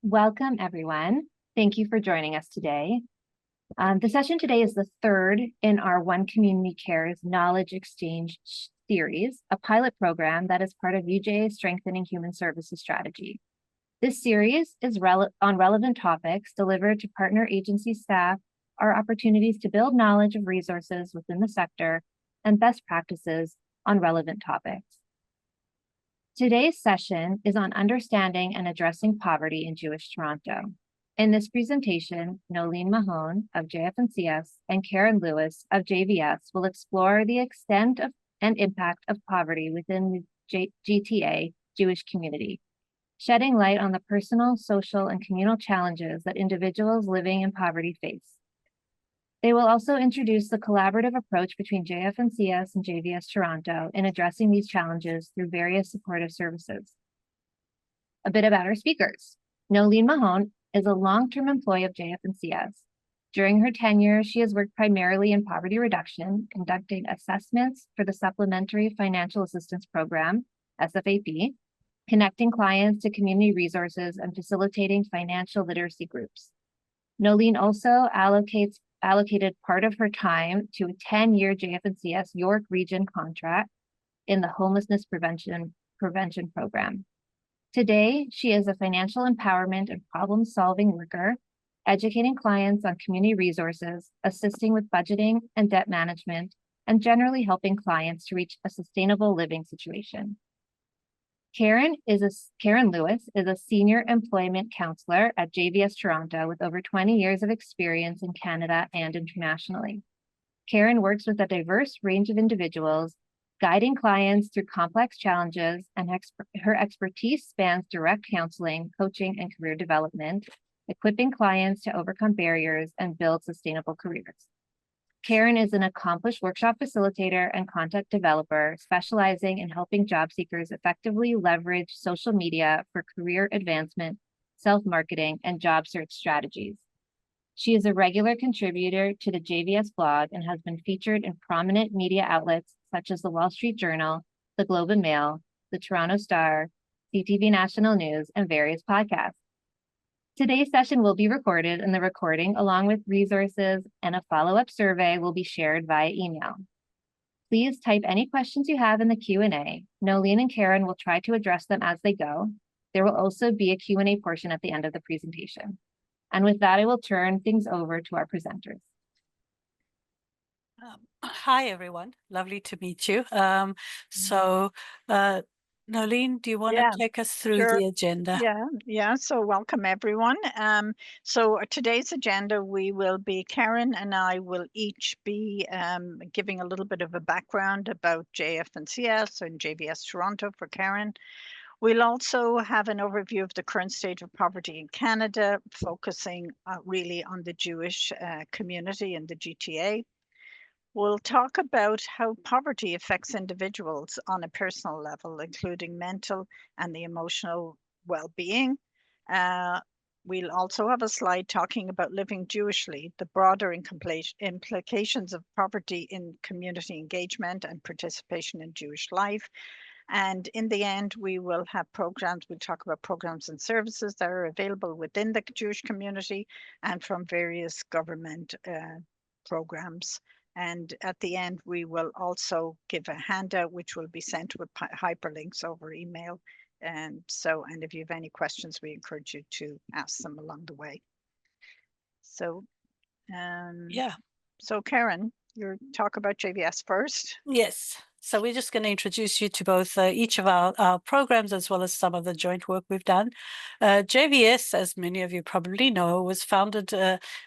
Welcome, everyone. Thank you for joining us today. The session today is the third in our One Community Cares Knowledge Exchange series, a pilot program that is part of UJA's Strengthening Human Services Strategy. This series is on relevant topics delivered to partner agency staff, are opportunities to build knowledge of resources within the sector and best practices on relevant topics. Today's session is on understanding and addressing poverty in Jewish Toronto. In this presentation, Nolene Mahone of JFNCS and Karen Lewis of JVS will explore the extent of and impact of poverty within the GTA Jewish community, shedding light on the personal, social, and communal challenges that individuals living in poverty face. They will also introduce the collaborative approach between JFNCS and JVS Toronto in addressing these challenges through various supportive services. A bit about our speakers. Nolene Mahone is a long-term employee of JFNCS. During her tenure, she has worked primarily in poverty reduction, conducting assessments for the Supplementary Financial Assistance Program, SFAP, connecting clients to community resources, and facilitating financial literacy groups. Nolene also allocated part of her time to a 10-year JFNCS York Region contract in the Homelessness Prevention Program. Today, she is a financial empowerment and problem-solving worker, educating clients on community resources, assisting with budgeting and debt management, and generally helping clients to reach a sustainable living situation. Karen Lewis is a senior employment counselor at JVS Toronto with over 20 years of experience in Canada and internationally. Karen works with a diverse range of individuals, guiding clients through complex challenges, and her expertise spans direct counseling, coaching, and career development, equipping clients to overcome barriers and build sustainable careers. Karen is an accomplished workshop facilitator and content developer, specializing in helping job seekers effectively leverage social media for career advancement, self-marketing, and job search strategies. She is a regular contributor to the JVS blog and has been featured in prominent media outlets such as the Wall Street Journal, the Globe and Mail, the Toronto Star, CTV National News, and various podcasts. Today's session will be recorded, and the recording, along with resources and a follow-up survey, will be shared via email. Please type any questions you have in the Q&A. Nolene and Karen will try to address them as they go. There will also be a Q&A portion at the end of the presentation. And with that, I will turn things over to our presenters. Hi, everyone. Lovely to meet you. Nolene, do you want to take us through the agenda? Yeah. So welcome, everyone. So today's agenda, Karen and I will each be giving a little bit of a background about JFNCS and JVS Toronto for Karen. We'll also have an overview of the current state of poverty in Canada, focusing really on the Jewish community in the GTA. We'll talk about how poverty affects individuals on a personal level, including mental and the emotional well-being. We'll also have a slide talking about living Jewishly, the broader implications of poverty in community engagement and participation in Jewish life. And in the end, we will have programs. We'll talk about programs and services that are available within the Jewish community and from various government programs. And at the end, we will also give a handout, which will be sent with hyperlinks over email. And if you have any questions, we encourage you to ask them along the way. So, So Karen, you talk about JVS first. Yes. So we're just going to introduce you to both each of our programs as well as some of the joint work we've done. JVS, as many of you probably know, was founded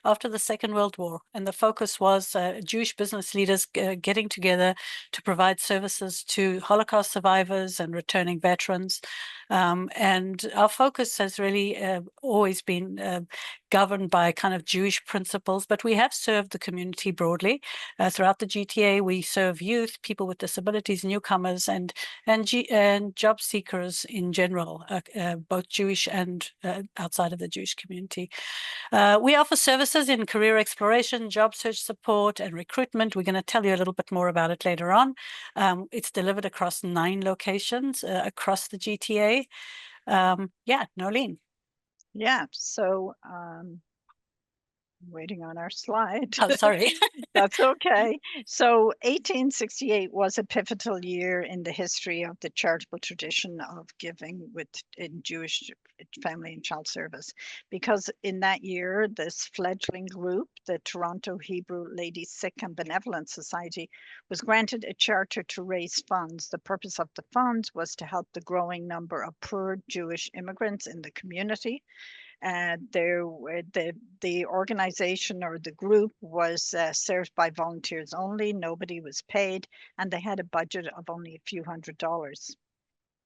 after the Second World War, and the focus was Jewish business leaders getting together to provide services to Holocaust survivors and returning veterans. And our focus has really always been governed by kind of Jewish principles, but we have served the community broadly. Throughout the GTA, we serve youth, people with disabilities, newcomers, and job seekers in general, both Jewish and outside of the Jewish community. We offer services in career exploration, job search support, and recruitment. We're going to tell you a little bit more about it later on. It's delivered across 9 locations across the GTA. Nolene. Yeah, so waiting on our slide. Oh, sorry. That's okay. So 1868 was a pivotal year in the history of the charitable tradition of giving in Jewish family and child service, because in that year, this fledgling group, the Toronto Hebrew Ladies Sick and Benevolent Society, was granted a charter to raise funds. The purpose of the funds was to help the growing number of poor Jewish immigrants in the community. The organization or the group was served by volunteers only. Nobody was paid, and they had a budget of only a few $100s.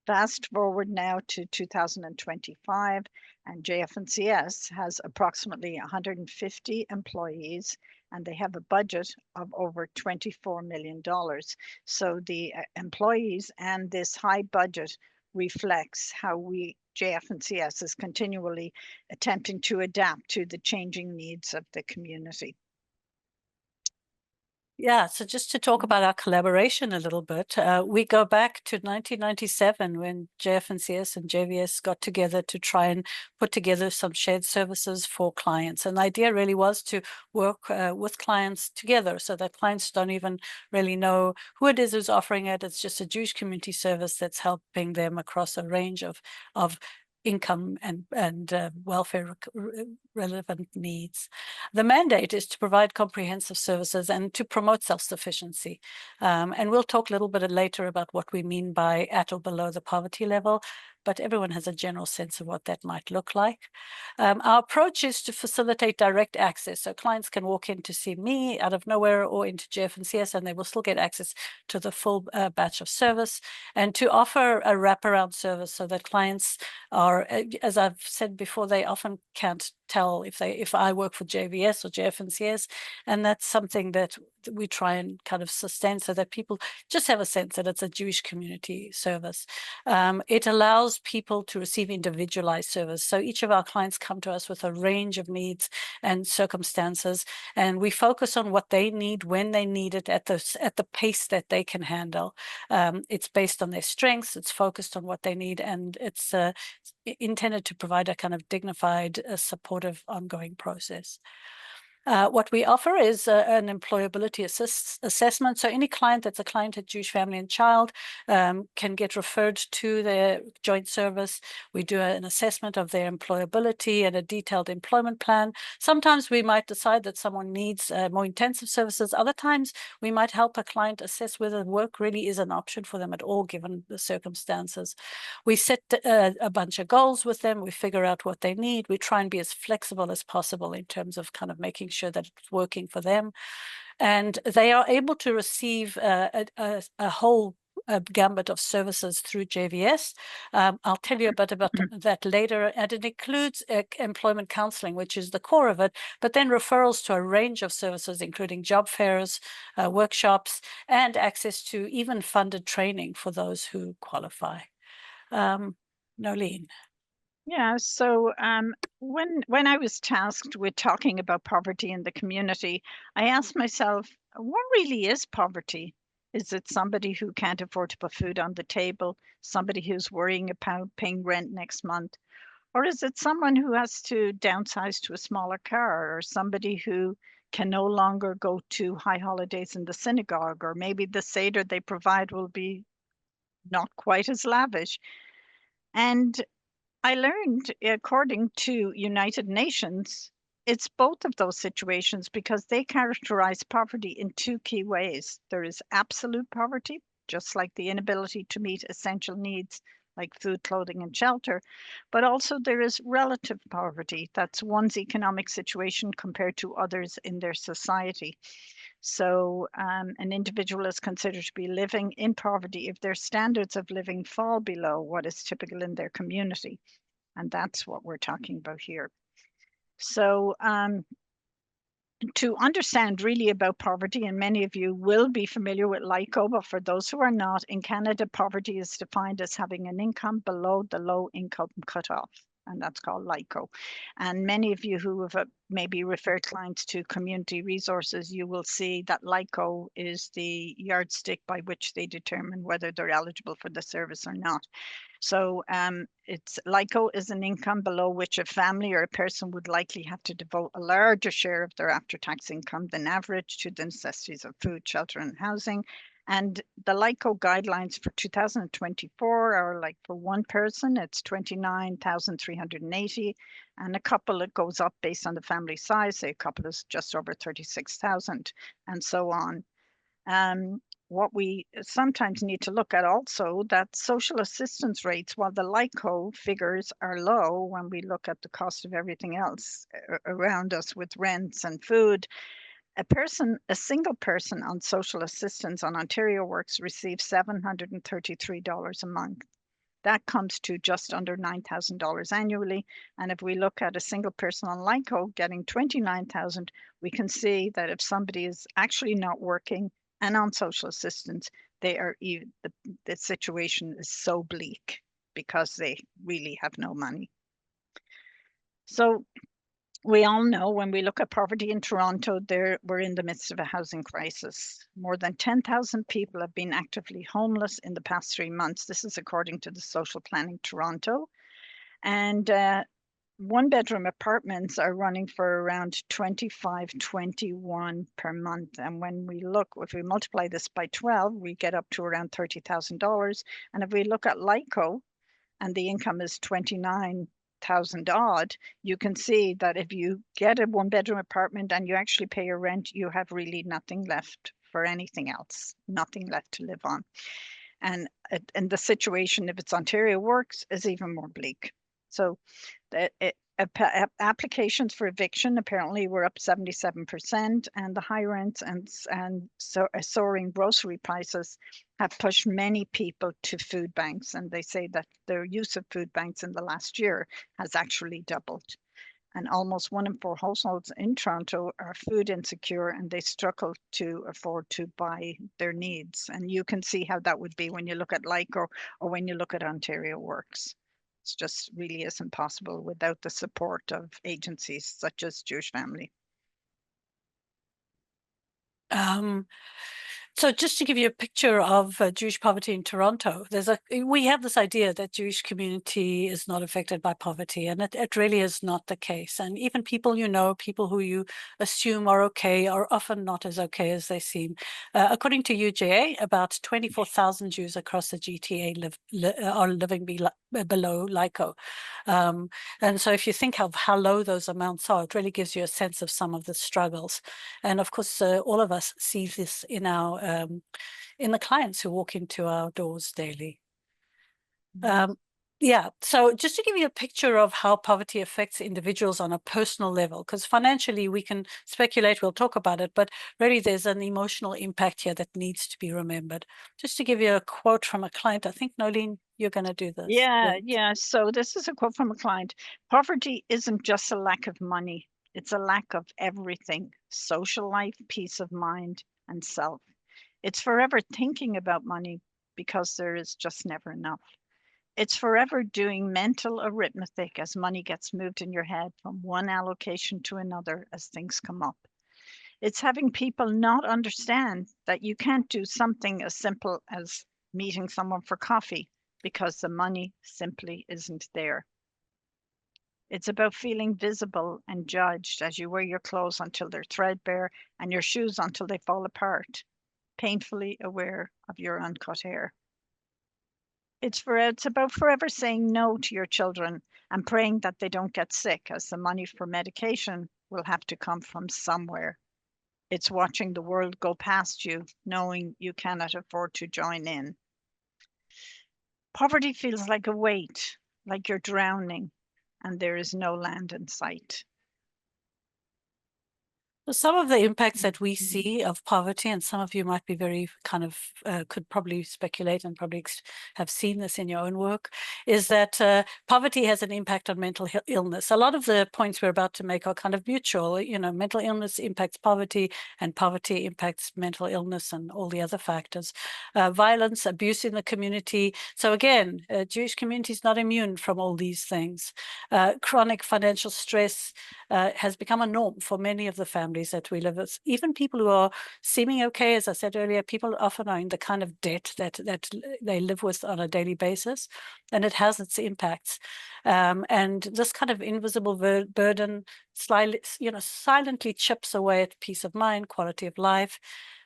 Fast forward now to 2025, and JF&CS has approximately 150 employees, and they have a budget of over $24 million. So the employees and this high budget reflects how JF&CS is continually attempting to adapt to the changing needs of the community. Yeah, so just to talk about our collaboration a little bit, we go back to 1997 when JF&CS and JVS got together to try and put together some shared services for clients. And the idea really was to work with clients together so that clients don't even really know who it is who's offering it. It's just a Jewish community service that's helping them across a range of income and welfare relevant needs. The mandate is to provide comprehensive services and to promote self-sufficiency. And we'll talk a little bit later about what we mean by at or below the poverty level, but everyone has a general sense of what that might look like. Our approach is to facilitate direct access. So clients can walk in to see me out of nowhere or into JF&CS, and they will still get access to the full batch of service, and to offer a wraparound service so that clients are, as I've said before, they often can't tell if I work for JVS or JF&CS, and that's something that we try and kind of sustain so that people just have a sense that it's a Jewish community service. It allows people to receive individualized service. So each of our clients come to us with a range of needs and circumstances, and we focus on what they need when they need it at the pace that they can handle. It's based on their strengths, it's focused on what they need, and it's intended to provide a kind of dignified, supportive, ongoing process. What we offer is an employability assessment. So any client that's a client at Jewish Family and Child can get referred to their joint service. We do an assessment of their employability and a detailed employment plan. Sometimes we might decide that someone needs more intensive services. Other times we might help a client assess whether work really is an option for them at all, given the circumstances. We set a bunch of goals with them. We figure out what they need. We try and be as flexible as possible in terms of kind of making sure that it's working for them. And they are able to receive a whole gambit of services through JVS. I'll tell you a bit about that later. And it includes employment counseling, which is the core of it, but then referrals to a range of services, including job fairs, workshops, and access to even funded training for those who qualify. Nolene. Yeah, so when I was tasked with talking about poverty in the community, I asked myself, what really is poverty? Is it somebody who can't afford to put food on the table, somebody who's worrying about paying rent next month? Or is it someone who has to downsize to a smaller car, or somebody who can no longer go to high holidays in the synagogue, or maybe the Seder they provide will be not quite as lavish? And I learned, according to United Nations, it's both of those situations because they characterize poverty in two key ways. There is absolute poverty, just like the inability to meet essential needs like food, clothing, and shelter, but also there is relative poverty. That's one's economic situation compared to others in their society. So an individual is considered to be living in poverty if their standards of living fall below what is typical in their community. And that's what we're talking about here. So to understand really about poverty, and many of you will be familiar with LICO, but for those who are not, in Canada, poverty is defined as having an income below the low income cutoff. and that's called LICO. And many of you who have maybe referred clients to community resources, you will see that LICO is the yardstick by which they determine whether they're eligible for the service or not. So it's LICO is an income below which a family or a person would likely have to devote a larger share of their after-tax income than average to the necessities of food, shelter, and housing. And the LICO guidelines for 2024 are like for one person, it's 29,380, and a couple it goes up based on the family size. Say a couple is just over 36,000, and so on. What we sometimes need to look at also that social assistance rates, while the LICO figures are low when we look at the cost of everything else around us with rents and food, a single person on social assistance on Ontario Works receives $733 a month. That comes to just under $9,000 annually. And if we look at a single person on LICO getting 29,000, we can see that if somebody is actually not working and on social assistance, the situation is so bleak because they really have no money. So we all know when we look at poverty in Toronto, we're in the midst of a housing crisis. More than 10,000 people have been actively homeless in the past 3 months. This is according to the Social Planning Toronto. And one-bedroom apartments are running for around $25.21 per month. And when we look, if we multiply this by 12, we get up to around $30,000. And if we look at LICO, and the income is 29,000 odd, you can see that if you get a one-bedroom apartment and you actually pay your rent, you have really nothing left for anything else, nothing left to live on. And the situation, if it's Ontario Works, is even more bleak. So applications for eviction apparently were up 77%, and the high rents and soaring grocery prices have pushed many people to food banks. And they say that their use of food banks in the last year has actually doubled. And almost 1 in 4 households in Toronto are food insecure, and they struggle to afford to buy their needs. And you can see how that would be when you look at LICO or when you look at Ontario Works. It's just really isn't possible without the support of agencies such as Jewish Family. So just to give you a picture of Jewish poverty in Toronto, we have this idea that Jewish community is not affected by poverty, and it really is not the case. And even people people who you assume are okay, are often not as okay as they seem. According to UJA, about 24,000 Jews across the GTA are living below LICO. And so if you think of how low those amounts are, it really gives you a sense of some of the struggles. And of course, all of us see this in the clients who walk into our doors daily. Yeah, so just to give you a picture of how poverty affects individuals on a personal level, because financially we can speculate, we'll talk about it, but really there's an emotional impact here that needs to be remembered. Just to give you a quote from a client, I think, Nolene, you're going to do this. Yeah. So this is a quote from a client. Poverty isn't just a lack of money. It's a lack of everything: social life, peace of mind, and self. It's forever thinking about money because there is just never enough. It's forever doing mental arithmetic as money gets moved in your head from one allocation to another as things come up. It's having people not understand that you can't do something as simple as meeting someone for coffee because the money simply isn't there. It's about feeling visible and judged as you wear your clothes until they're threadbare and your shoes until they fall apart, painfully aware of your uncut hair. It's about forever saying no to your children and praying that they don't get sick, as the money for medication will have to come from somewhere. It's watching the world go past you, knowing you cannot afford to join in. Poverty feels like a weight, like you're drowning, and there is no land in sight. So some of the impacts that we see of poverty, and some of you might be very kind of could probably speculate and probably have seen this in your own work, is that poverty has an impact on mental illness. A lot of the points we're about to make are kind of mutual. You know, mental illness impacts poverty, and poverty impacts mental illness and all the other factors. Violence, abuse in the community. So again, Jewish community is not immune from all these things. Chronic financial stress has become a norm for many of the families that we live with. Even people who are seeming okay, as I said earlier, people often are in the kind of debt that they live with on a daily basis, and it has its impacts. And this kind of invisible burden silently chips away at peace of mind, quality of life.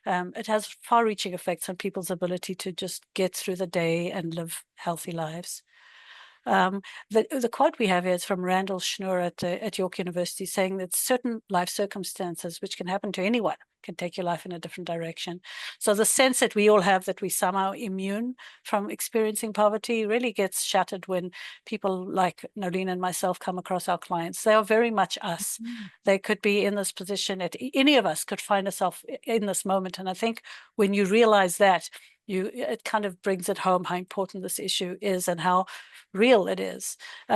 It has far-reaching effects on people's ability to just get through the day and live healthy lives. The quote we have here is from Randall Schnur at York University, saying that certain life circumstances, which can happen to anyone, can take your life in a different direction. So the sense that we all have that we somehow immune from experiencing poverty really gets shattered when people like Nolene and myself come across our clients. They are very much us. They could be in this position. Any of us could find ourselves in this moment. And I think when you realize that, it kind of brings it home how important this issue is and how real it is.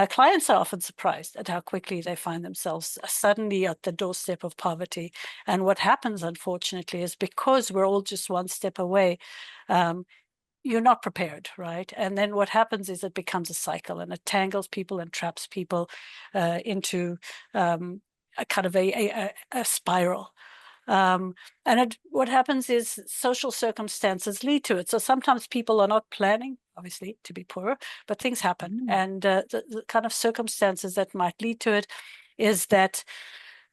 Clients are often surprised at how quickly they find themselves suddenly at the doorstep of poverty. And what happens, unfortunately, is because we're all just one step away, you're not prepared, right? And then what happens is it becomes a cycle, and it tangles people and traps people into a kind of a spiral. And what happens is social circumstances lead to it. So sometimes people are not planning, obviously, to be poor, but things happen. And the kind of circumstances that might lead to it is that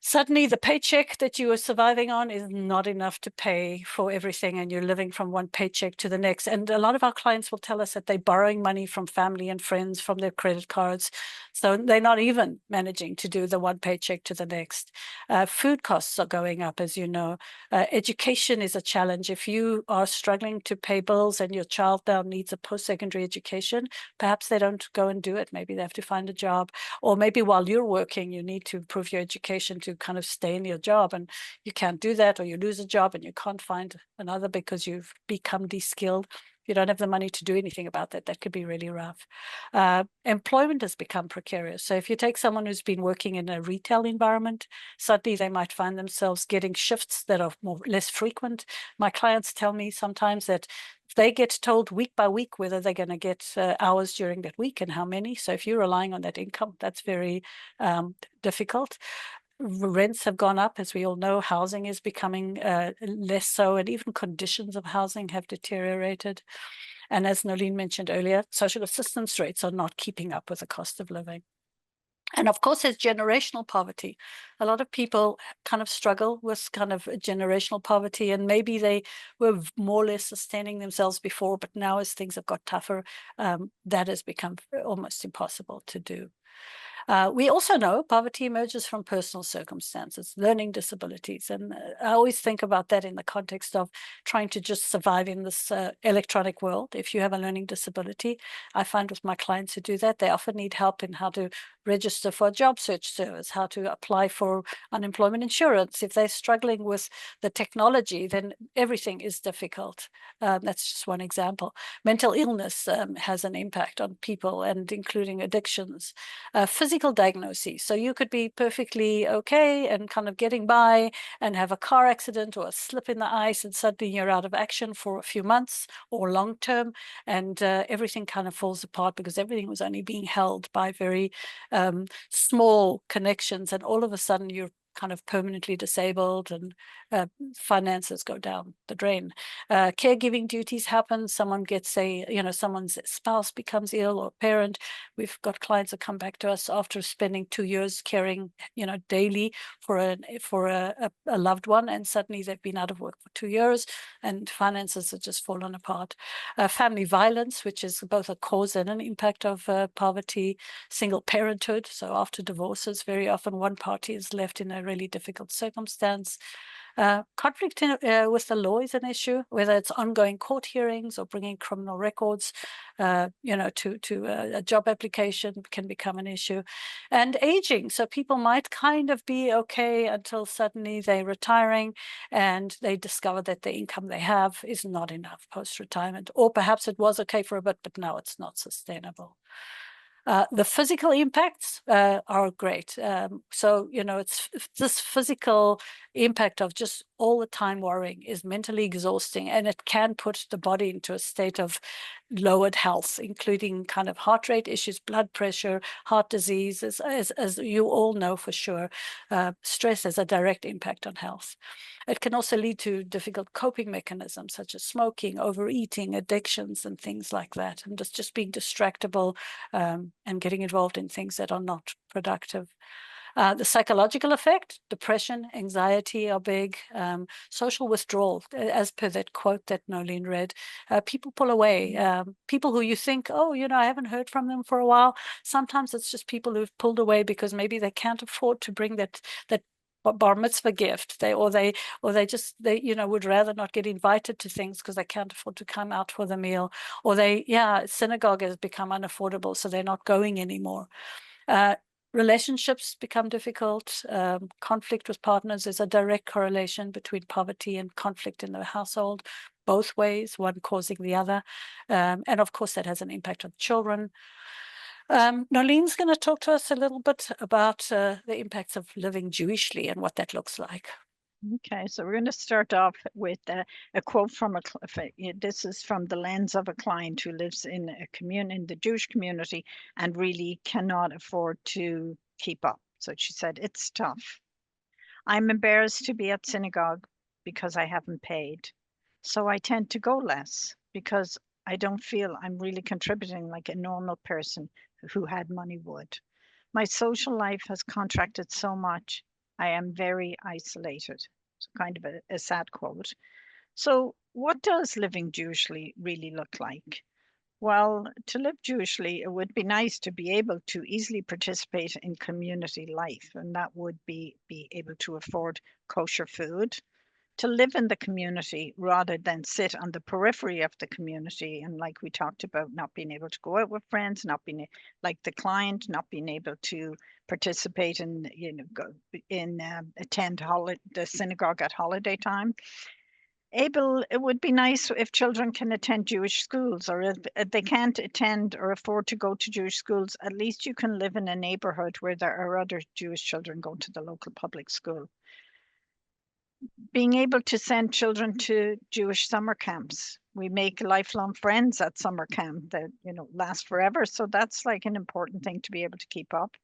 suddenly the paycheck that you are surviving on is not enough to pay for everything, and you're living from one paycheck to the next. And a lot of our clients will tell us that they're borrowing money from family and friends, from their credit cards. So they're not even managing to do the one paycheck to the next. Food costs are going up, as you know. Education is a challenge. If you are struggling to pay bills and your child now needs a post-secondary education, perhaps they don't go and do it. Maybe they have to find a job, or maybe while you're working, you need to improve your education to kind of stay in your job, and you can't do that, or you lose a job and you can't find another because you've become de-skilled. You don't have the money to do anything about that. That could be really rough. Employment has become precarious. So if you take someone who's been working in a retail environment, suddenly they might find themselves getting shifts that are less frequent. My clients tell me sometimes that they get told week by week whether they're going to get hours during that week and how many. So if you're relying on that income, that's very difficult. Rents have gone up, as we all know. Housing is becoming less so, and even conditions of housing have deteriorated. And as Nolene mentioned earlier, social assistance rates are not keeping up with the cost of living. And of course, there's generational poverty. A lot of people kind of struggle with kind of generational poverty, and maybe they were more or less sustaining themselves before, but now as things have got tougher, that has become almost impossible to do. We also know poverty emerges from personal circumstances, learning disabilities. And I always think about that in the context of trying to just survive in this electronic world. If you have a learning disability, I find with my clients who do that, they often need help in how to register for a job search service, how to apply for unemployment insurance. If they're struggling with the technology, then everything is difficult. That's just one example. Mental illness has an impact on people, and including addictions. Physical diagnoses. So you could be perfectly okay and kind of getting by and have a car accident or a slip in the ice, and suddenly you're out of action for a few months or long term, and everything kind of falls apart because everything was only being held by very small connections, and all of a sudden you're kind of permanently disabled, and finances go down the drain. Caregiving duties happen. Someone gets someone's spouse becomes ill, or parent. We've got clients that come back to us after spending 2 years caring, daily for a loved one, and suddenly they've been out of work for 2 years, and finances have just fallen apart. Family violence, which is both a cause and an impact of poverty. Single parenthood. So after divorces, very often one party is left in a really difficult circumstance. Conflict with the law is an issue, whether it's ongoing court hearings or bringing criminal records, to a job application can become an issue. And aging, so people might kind of be okay until suddenly they're retiring and they discover that the income they have is not enough post-retirement, or perhaps it was okay for a bit, but now it's not sustainable. The physical impacts are great. It's this physical impact of just all the time worrying is mentally exhausting, and it can put the body into a state of lowered health, including kind of heart rate issues, blood pressure, heart disease. As you all know for sure, stress has a direct impact on health. It can also lead to difficult coping mechanisms such as smoking, overeating, addictions, and things like that, and just being distractible and getting involved in things that are not productive. The psychological effect, depression, anxiety are big. Social withdrawal, as per that quote that Nolene read. People pull away. People who you think, I haven't heard from them for a while. Sometimes it's just people who've pulled away because maybe they can't afford to bring that bar mitzvah gift. They would rather not get invited to things because they can't afford to come out for the meal, or synagogue has become unaffordable, so they're not going anymore. Relationships become difficult. Conflict with partners is a direct correlation between poverty and conflict in the household, both ways, one causing the other. And of course, that has an impact on children. Nolene's going to talk to us a little bit about the impacts of living Jewishly and what that looks like. Okay, so we're going to start off with a quote from this is from the lens of a client who lives in the Jewish community and really cannot afford to keep up. So she said, "It's tough. I'm embarrassed to be at synagogue because I haven't paid. So I tend to go less because I don't feel I'm really contributing like a normal person who had money would. My social life has contracted so much. I am very isolated." So kind of a sad quote. So what does living Jewishly really look like? Well, to live Jewishly, it would be nice to be able to easily participate in community life, and that would be able to afford kosher food, to live in the community rather than sit on the periphery of the community. And like we talked about, not being able to go out with friends, not being like the client, not being able to participate in, attend the synagogue at holiday time. It would be nice if children can attend Jewish schools, or if they can't attend or afford to go to Jewish schools, at least you can live in a neighborhood where there are other Jewish children going to the local public school. Being able to send children to Jewish summer camps. We make lifelong friends at summer camp that, last forever. So that's like an important thing to be able to keep up.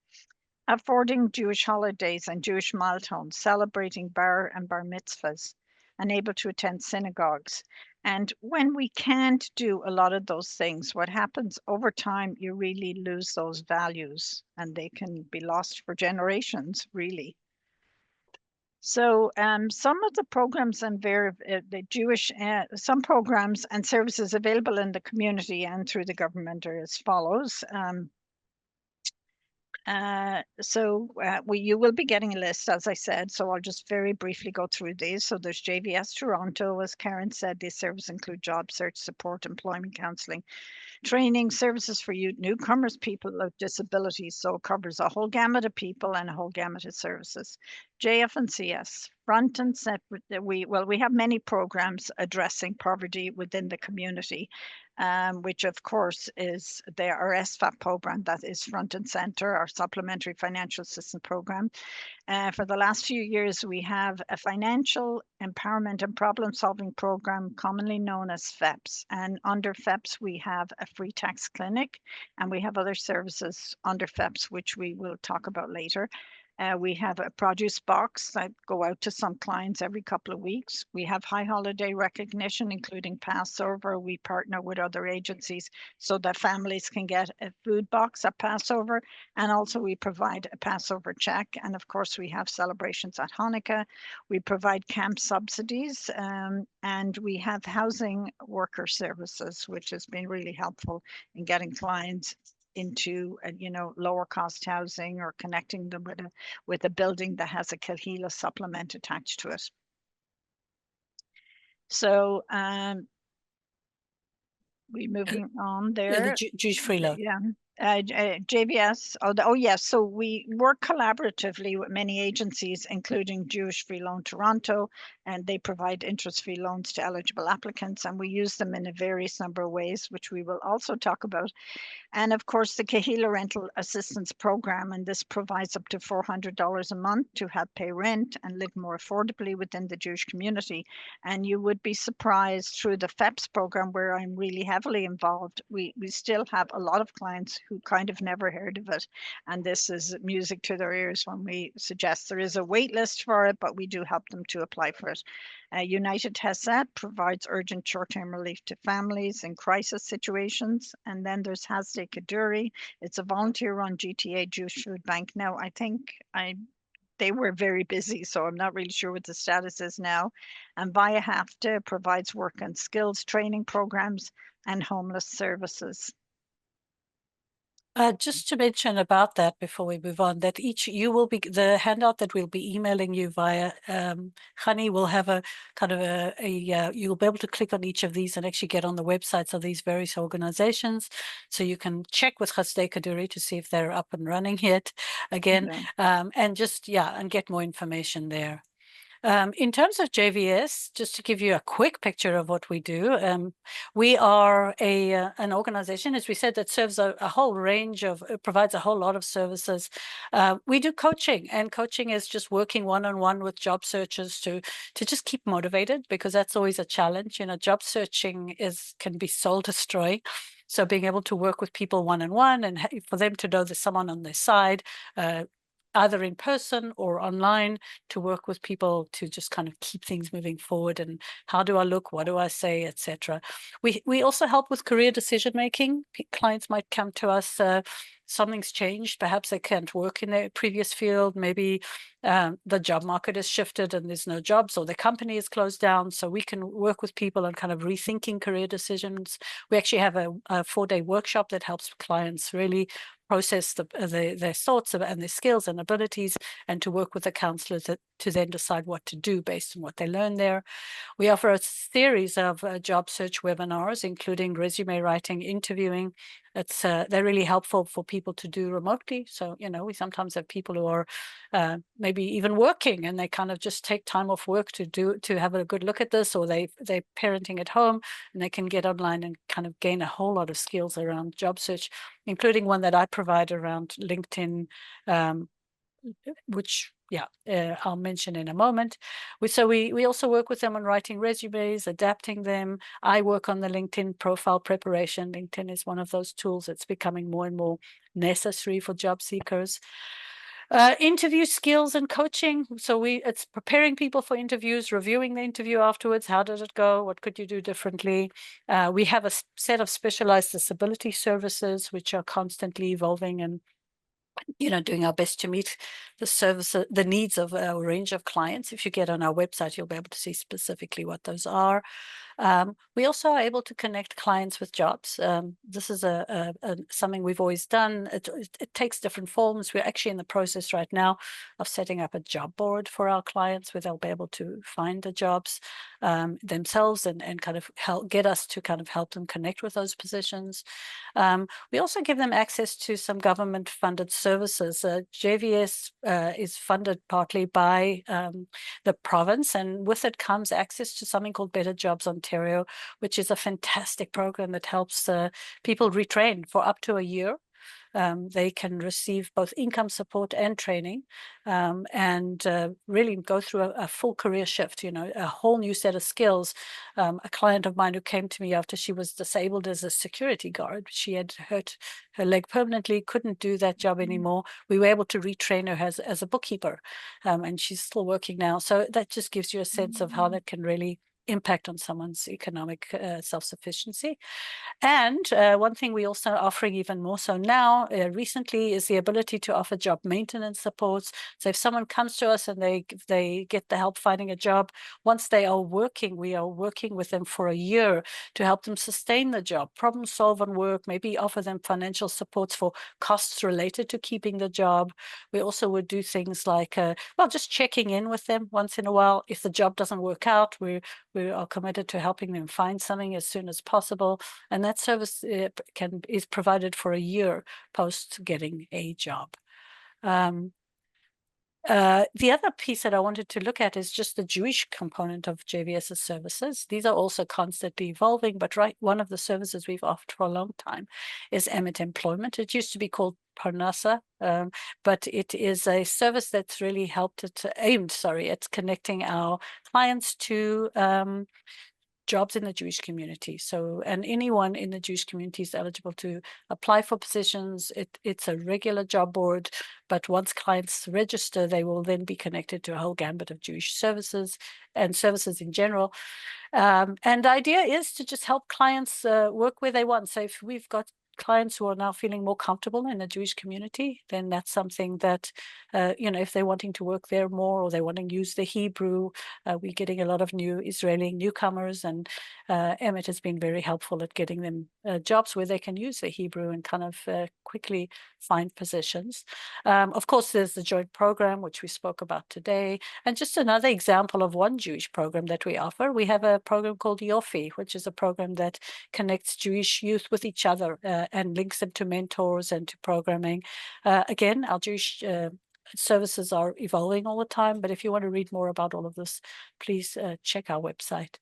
Affording Jewish holidays and Jewish milestones, celebrating bar and bar mitzvahs, and able to attend synagogues. And when we can't do a lot of those things, what happens over time, you really lose those values, and they can be lost for generations, really. So some of the programs and some programs and services available in the community and through the government are as follows. You will be getting a list, as I said, so I'll just very briefly go through these. So there's JVS Toronto, as Karen said. These services include job search, support, employment counselling, training, services for youth, newcomers, people with disabilities. So it covers a whole gamut of people and a whole gamut of services. JF&CS, front and center. We have many programs addressing poverty within the community, which of course is our SFAP program that is front and center, our Supplementary Financial Assistance Program. For the last few years, we have a financial empowerment and problem solving program commonly known as FEPS. And under FEPS, we have a free tax clinic, and we have other services under FEPS, which we will talk about later. We have a produce box that go out to some clients every couple of weeks. We have high holiday recognition, including Passover. We partner with other agencies so that families can get a food box at Passover. And also we provide a Passover check. And of course, we have celebrations at Hanukkah. We provide camp subsidies, and we have housing worker services, which has been really helpful in getting clients into lower cost housing, or connecting them with a building that has a Kahila supplement attached to it. So we moving on Yeah, the there. Jewish freeloader. Yeah. JVS. Oh, yes. So we work collaboratively with many agencies, including Jewish Free Loan Toronto, and they provide interest-free loans to eligible applicants, and we use them in a various number of ways, which we will also talk about. And of course, the Kahila Rental Assistance Program, and this provides up to $400 a month to help pay rent and live more affordably within the Jewish community. And you would be surprised, through the FEPS program, where I'm really heavily involved, we still have a lot of clients who kind of never heard of it. And this is music to their ears when we suggest there is a wait list for it, but we do help them to apply for it. United Hesed provides urgent short-term relief to families in crisis situations. And then there's Hasde Kaduri. It's a volunteer-run GTA Jewish Food Bank. Now, I think they were very busy, so I'm not really sure what the status is now. And Via Hafta provides work and skills training programs and homeless services. Just to mention about that before we move on, that you will be, the handout that we'll be emailing you via Hani will have a kind of you'll be able to click on each of these and actually get on the websites of these various organizations. So you can check with Hasde Kaduri to see if they're up and running yet again, and just, and get more information there. In terms of JVS, just to give you a quick picture of what we do, we are an organization, as we said, that serves a whole range of, provides a whole lot of services. We do coaching, and coaching is just working one-on-one with job searchers to just keep motivated, because that's always a challenge. You know, job searching can be soul destroying. So being able to work with people one-on-one and for them to know there's someone on their side, either in person or online, to work with people to just kind of keep things moving forward. And how do I look? What do I say, etc. We also help with career decision making. Clients might come to us, something's changed. Perhaps they can't work in their previous field. Maybe the job market has shifted and there's no jobs, or the company is closed down. So we can work with people on kind of rethinking career decisions. We actually have a 4-day workshop that helps clients really process their thoughts and their skills and abilities, and to work with the counselors to then decide what to do based on what they learn there. We offer a series of job search webinars, including resume writing, interviewing. They're really helpful for people to do remotely. So, you know, we sometimes have people who are maybe even working, and they kind of just take time off work to have a good look at this, or they're parenting at home, and they can get online and kind of gain a whole lot of skills around job search, including one that I provide around LinkedIn, which I'll mention in a moment. We also work with them on writing resumes, adapting them. I work on the LinkedIn profile preparation. LinkedIn is one of those tools that's becoming more and more necessary for job seekers. Interview skills and coaching. So it's preparing people for interviews, reviewing the interview afterwards. How did it go? What could you do differently? We have a set of specialized disability services, which are constantly evolving and, you know, doing our best to meet the needs of a range of clients. If you get on our website, you'll be able to see specifically what those are. We also are able to connect clients with jobs. This is something we've always done. It takes different forms. We're actually in the process right now of setting up a job board for our clients, where they'll be able to find the jobs themselves and kind of get us to kind of help them connect with those positions. We also give them access to some government funded services. JVS is funded partly by the province, and with it comes access to something called Better Jobs Ontario, which is a fantastic program that helps people retrain for up to a year. They can receive both income support and training, and really go through a full career shift, you know, a whole new set of skills. A client of mine who came to me after she was disabled as a security guard, she had hurt her leg permanently, couldn't do that job anymore. We were able to retrain her as a bookkeeper, and she's still working now. So that just gives you a sense of how that can really impact on someone's economic self-sufficiency. And one thing we also are offering even more so now, recently, is the ability to offer job maintenance supports. So if someone comes to us and they get the help finding a job, once they are working, we are working with them for a year to help them sustain the job, problem solve on work, maybe offer them financial supports for costs related to keeping the job. We also would do things like, just checking in with them once in a while. If the job doesn't work out, we're We are committed to helping them find something as soon as possible, and that service is provided for a year post getting a job. The other piece that I wanted to look at is just the Jewish component of JVS's services. These are also constantly evolving, but one of the services we've offered for a long time is Emet Employment. It used to be called Parnassa, but it is a service that's really aimed at connecting our clients to jobs in the Jewish community. So, and anyone in the Jewish community is eligible to apply for positions. It's a regular job board, but once clients register, they will then be connected to a whole gambit of Jewish services and services in general. And the idea is to just help clients work where they want. So if we've got clients who are now feeling more comfortable in the Jewish community, then that's something that, if they're wanting to work there more or they want to use the Hebrew, we're getting a lot of new Israeli newcomers, and Emet has been very helpful at getting them jobs where they can use the Hebrew and kind of quickly find positions. Of course, there's the joint program, which we spoke about today. And just another example of one Jewish program that we offer, we have a program called Yofi, which is a program that connects Jewish youth with each other and links them to mentors and to programming. Again, our Jewish services are evolving all the time, but if you want to read more about all of this, please check our website.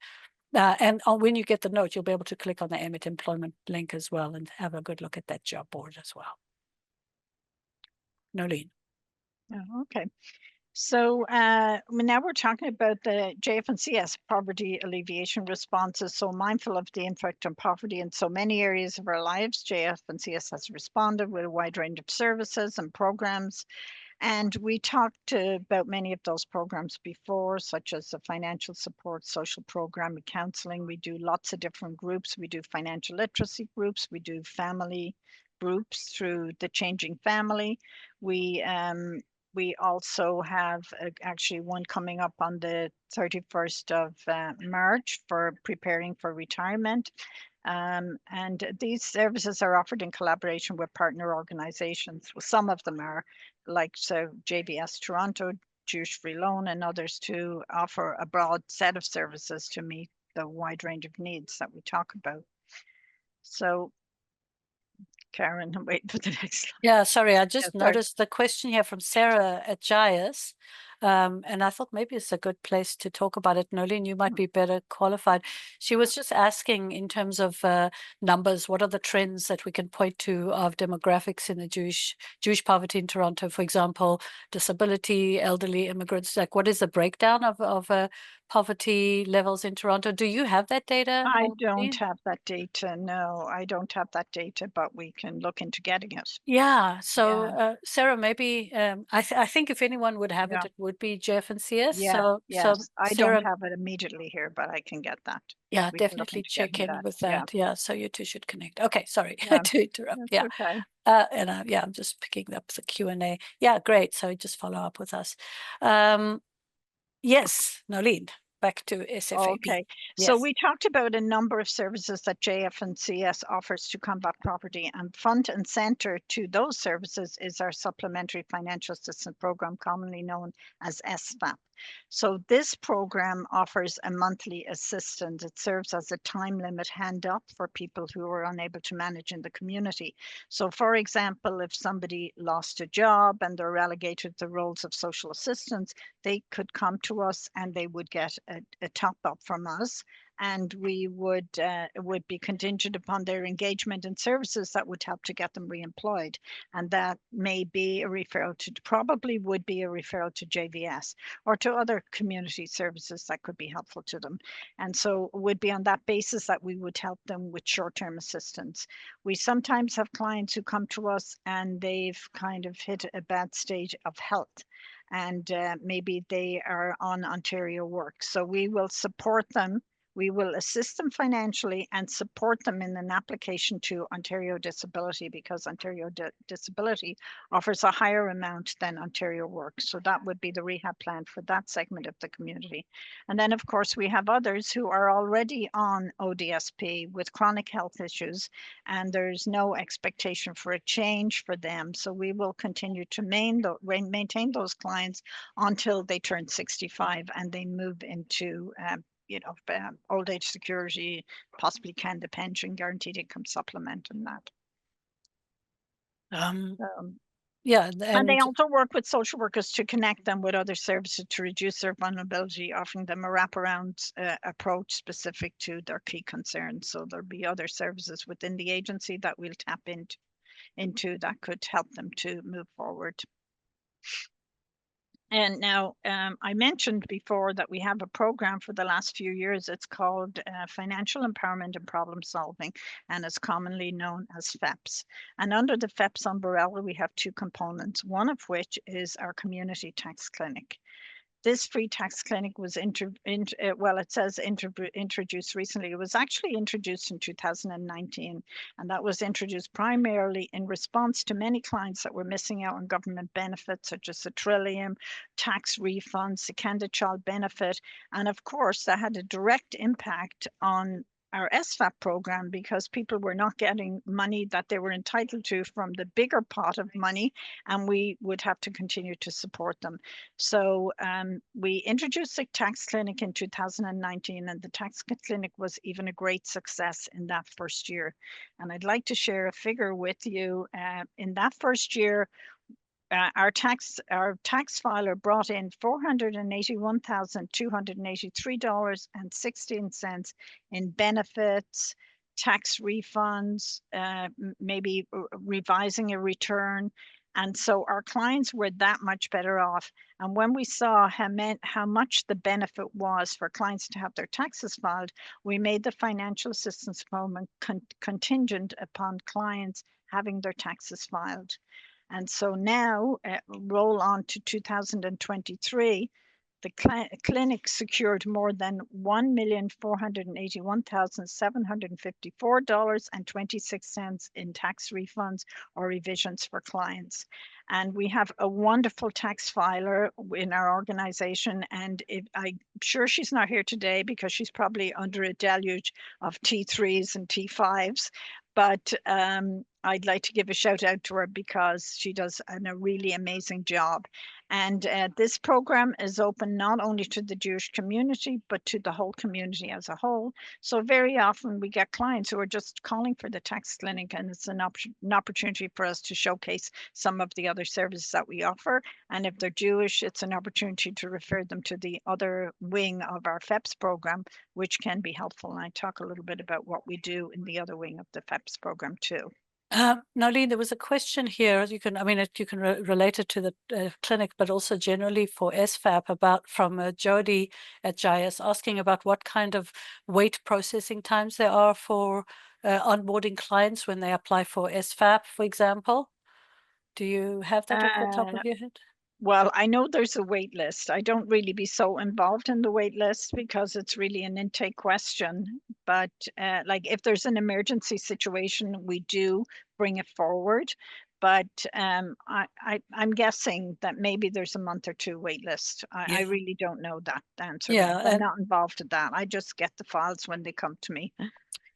And when you get the note, you'll be able to click on the Emet Employment link as well and have a good look at that job board as well. Nolene. Oh, okay. So now we're talking about the JF&CS poverty alleviation responses. So mindful of the impact on poverty in so many areas of our lives, JF&CS has responded with a wide range of services and programs. And we talked about many of those programs before, such as the financial support, social program, and counseling. We do lots of different groups. We do financial literacy groups. We do family groups through the Changing Family. We also have actually one coming up on the 31st of March for preparing for retirement. And these services are offered in collaboration with partner organizations. Some of them are like JVS Toronto, Jewish Free Loan, and others to offer a broad set of services to meet the wide range of needs that we talk about. So Karen, I'm waiting for the next slide. Yeah, sorry, I just noticed the question here from Sarah at JIAS. And I thought maybe it's a good place to talk about it. Nolene, you might be better qualified. She was just asking in terms of numbers, what are the trends that we can point to of demographics in the Jewish poverty in Toronto? For example, disability, elderly immigrants, like what is the breakdown of poverty levels in Toronto? Do you have that data? I don't have that data. No, I don't have that data, but we can look into getting it. Yeah. So, Sarah, maybe I think if anyone would have it, it would be JF&CS. Yeah. So, yes, I Sarah, don't have it immediately here, but I can get that. Yeah, We definitely check in with that. Yeah. So you two should connect. Okay, sorry to interrupt. Yeah. Okay. And I'm just picking up the Q&A. Yeah, great. So just follow up with us. Yes, Nolene. Back to SFAB. Okay, yes. So we talked about a number of services that JF&CS offers to combat poverty, and front and center to those services is our Supplementary Financial Assistance Program, commonly known as SFAP. So this program offers a monthly assistance. It serves as a time limit hand up for people who are unable to manage in the community. So for example, if somebody lost a job and they're relegated to the roles of social assistants, they could come to us and they would get a top up from us, and we would it would be contingent upon their engagement in services that would help to get them reemployed, and that may be a referral to, probably would be a referral to JVS or to other community services that could be helpful to them. And so it would be on that basis that we would help them with short-term assistance. We sometimes have clients who come to us and they've kind of hit a bad stage of health, and maybe they are on Ontario Work. So we will support them. We will assist them financially and support them in an application to Ontario Disability, because Ontario Disability offers a higher amount than Ontario Work. So that would be the rehab plan for that segment of the community. And then of course we have others who are already on ODSP with chronic health issues, and there's no expectation for a change for them. So we will continue to maintain those clients until they turn 65 and they move into old age security, possibly Canada pension, guaranteed income supplement, and that. Yeah, And they also work with social workers to connect them with other services to reduce their vulnerability, offering them a wraparound approach specific to their key concerns. So there'll be other services within the agency that we'll tap into that could help them to move forward. And now I mentioned before that we have a program for the last few years. It's called Financial Empowerment and Problem Solving, and it's commonly known as FEPS. And under the FEPS umbrella, we have two components, one of which is our community tax clinic. This free tax clinic was introduced recently. It was actually introduced in 2019, and that was introduced primarily in response to many clients that were missing out on government benefits such as the Trillium, tax refunds, the Canada Child Benefit, and of course that had a direct impact on our SFAP program because people were not getting money that they were entitled to from the bigger pot of money, and we would have to continue to support them. So we introduced the tax clinic in 2019, and the tax clinic was even a great success in that first year. And I'd like to share a figure with you. In that first year, our tax filer brought in $481,283.16 in benefits, tax refunds, maybe revising a return. And so our clients were that much better off. And when we saw how much the benefit was for clients to have their taxes filed, we made the financial assistance payment contingent upon clients having their taxes filed. And so now, roll on to 2023, the clinic secured more than $1,481,754.26 in tax refunds or revisions for clients. And we have a wonderful tax filer in our organization. And I'm sure she's not here today because she's probably under a deluge of T3s and T5s. But I'd like to give a shout out to her because she does a really amazing job. And this program is open not only to the Jewish community, but to the whole community as a whole. So very often we get clients who are just calling for the tax clinic, and it's an opportunity for us to showcase some of the other services that we offer. And if they're Jewish, it's an opportunity to refer them to the other wing of our FEPS program, which can be helpful. And I talk a little bit about what we do in the other wing of the FEPS program too. Nolene, there was a question here. You can relate it to the clinic, but also generally for SFAP from Jody at JIS asking about what kind of wait processing times there are for onboarding clients when they apply for SFAP, for example. Do you have that off the top of your head? Well, I know there's a wait list. I don't really be so involved in the wait list because it's really an intake question. But like if there's an emergency situation, we do bring it forward. But I'm guessing that maybe there's a month or two wait list. I really don't know that answer. Yeah, I'm not involved in that. I just get the files when they come to me.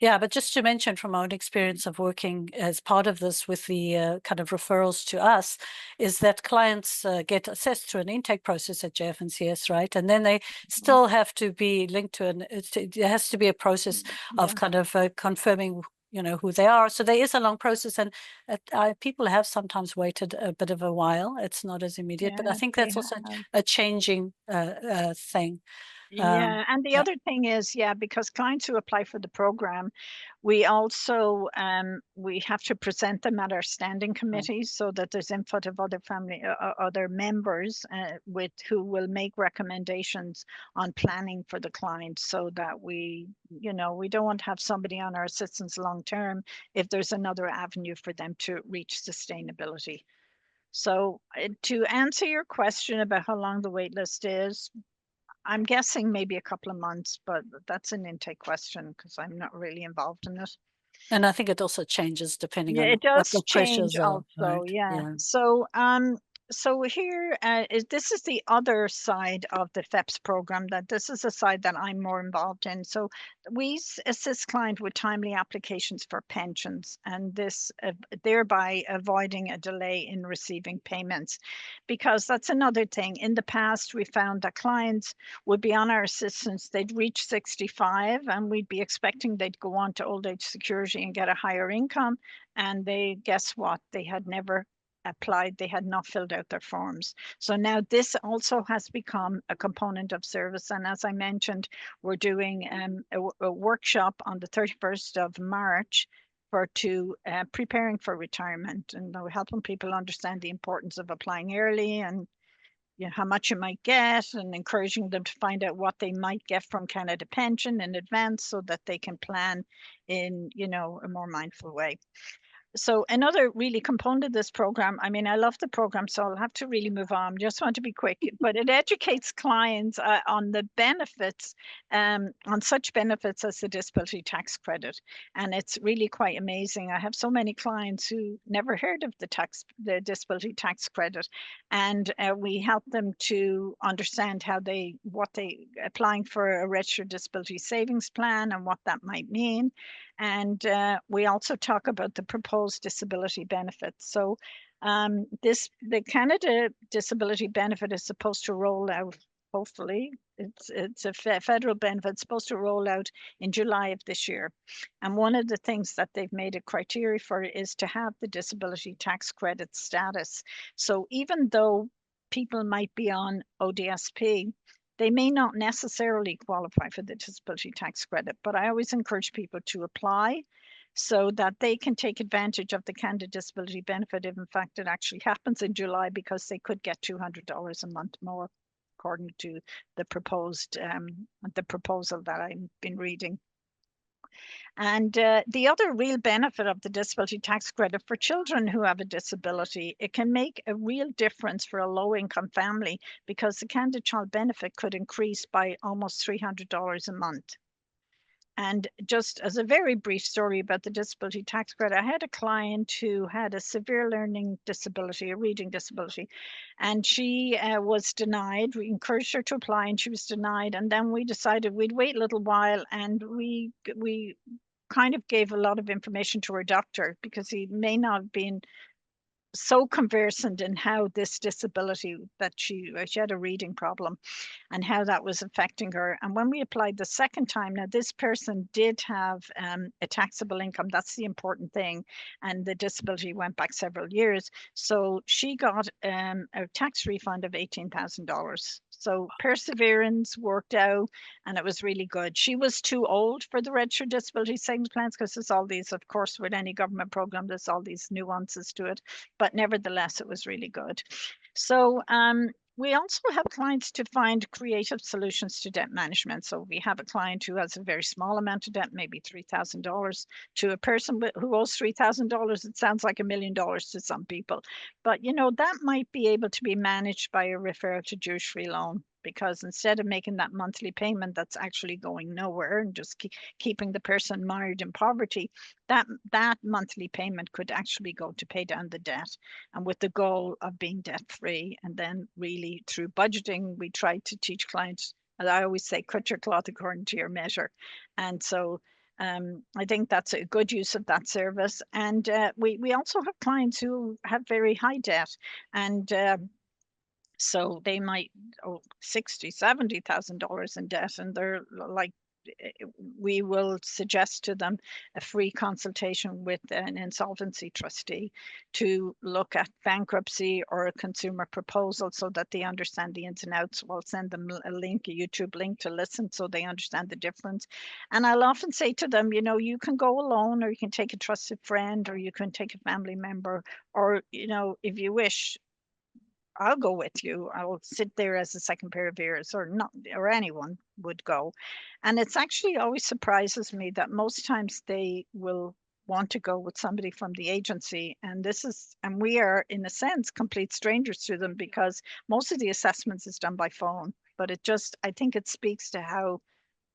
Yeah, but just to mention from our own experience of working as part of this with the kind of referrals to us, is that clients get assessed through an intake process at JF&CS, right? And then they still have to be linked to there has to be a process of kind of confirming, who they are. So there is a long process, and people have sometimes waited a bit of a while. It's not as immediate, but I think that's also a changing thing. Yeah, and the other thing is, because clients who apply for the program, we also we have to present them at our standing committees so that there's input of other other members with who will make recommendations on planning for the client, so that we don't want to have somebody on our assistance long term if there's another avenue for them to reach sustainability. So to answer your question about how long the wait list is, I'm guessing maybe a couple of months, but that's an intake question because I'm not really involved in it. And I think it also changes depending on it what does the change pressures are. also. Right? Yeah. So So here, this is the other side of the FEPS program. That this is a side that I'm more involved in. So we assist client with timely applications for pensions, and this thereby avoiding a delay in receiving payments, because that's another thing. In the past, we found that clients would be on our assistance. They'd reach 65, and we'd be expecting they'd go on to old age security and get a higher income. And guess what? They had never applied, they had not filled out their forms. So now this also has become a component of service. And as I mentioned, we're doing a workshop on the 31st of March preparing for retirement, and we're helping people understand the importance of applying early, and how much you might get, and encouraging them to find out what they might get from Canada Pension in advance so that they can plan in, a more mindful way. So another really component of this program, I mean, I love the program, so I'll have to really move on. Just want to be quick, but it educates clients on the benefits, on such benefits as the disability tax credit. And it's really quite amazing. I have so many clients who never heard of the disability tax credit, and we help them to understand applying for a registered disability savings plan and what that might mean. And we also talk about the proposed disability benefits. So the Canada Disability Benefit is supposed to roll out, hopefully, it's a federal benefit, supposed to roll out in July of this year. And one of the things that they've made a criteria for is to have the disability tax credit status. So even though people might be on ODSP, they may not necessarily qualify for the disability tax credit, but I always encourage people to apply so that they can take advantage of the Canada Disability Benefit if in fact it actually happens in July, because they could get $200 a month more, according to the proposal that I've been reading. And the other real benefit of the disability tax credit for children who have a disability, it can make a real difference for a low-income family, because the Canada Child Benefit could increase by almost $300 a month. And just as a very brief story about the disability tax credit, I had a client who had a severe learning disability, a reading disability, and she was denied. We encouraged her to apply and she was denied. And then we decided we'd wait a little while, and we kind of gave a lot of information to her doctor, because he may not have been so conversant in how this disability that she had a reading problem and how that was affecting her. And when we applied the second time, now this person did have a taxable income. That's the important thing. And the disability went back several years. So she got a tax refund of $18,000. So perseverance worked out, and it was really good. She was too old for the registered disability savings plans, because there's all these, of course, with any government program, there's all these nuances to it. But nevertheless, it was really good. So we also have clients to find creative solutions to debt management. So we have a client who has a very small amount of debt, maybe $3,000, to a person who owes $3,000. It sounds like $1 million to some people, but that might be able to be managed by a referral to Jewish-free loan, because instead of making that monthly payment that's actually going nowhere and just keeping the person mired in poverty, that monthly payment could actually go to pay down the debt, and with the goal of being debt free. And then really through budgeting, we try to teach clients, as I always say, cut your cloth according to your measure. And so I think that's a good use of that service. And we also have clients who have very high debt, and so they might owe $60,000, $70,000 in debt, and they're like, we will suggest to them a free consultation with an insolvency trustee to look at bankruptcy or a consumer proposal, so that they understand the ins and outs. We'll send them a YouTube link to listen, so they understand the difference. And I'll often say to them, you can go alone, or you can take a trusted friend, or you can take a family member, or, if you wish, I'll go with you. I'll sit there as a second pair of ears, or not, or anyone would go. And it's actually always surprises me that most times they will want to go with somebody from the agency. And we are, in a sense, complete strangers to them, because most of the assessments is done by phone. But I think it speaks to how